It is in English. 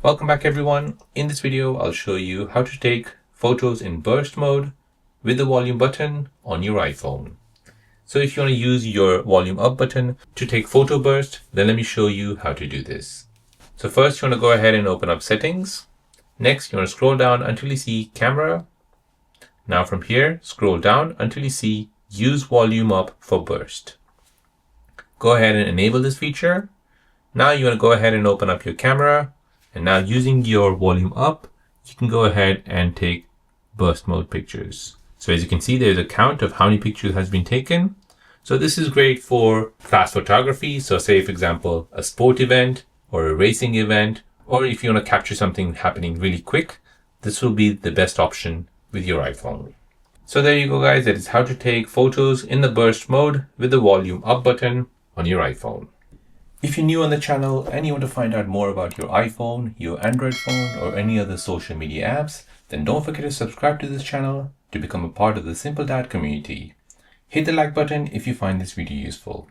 Welcome back everyone. In this video, I'll show you how to take photos in burst mode with the volume button on your iPhone. So if you want to use your volume up button to take photo burst, then let me show you how to do this. So first you want to go ahead and open up settings. Next, you want to scroll down until you see camera. Now from here, scroll down until you see use volume up for burst. Go ahead and enable this feature. Now you want to go ahead and open up your camera. And now using your volume up, you can go ahead and take burst mode pictures. So as you can see, there's a count of how many pictures has been taken. So this is great for fast photography. So say, for example, a sport event or a racing event, or if you want to capture something happening really quick, this will be the best option with your iPhone. So there you go, guys. That is how to take photos in the burst mode with the volume up button on your iPhone. If you're new on the channel and you want to find out more about your iPhone, your Android phone, or any other social media apps, then don't forget to subscribe to this channel to become a part of the Simple Dad community. Hit the like button if you find this video useful.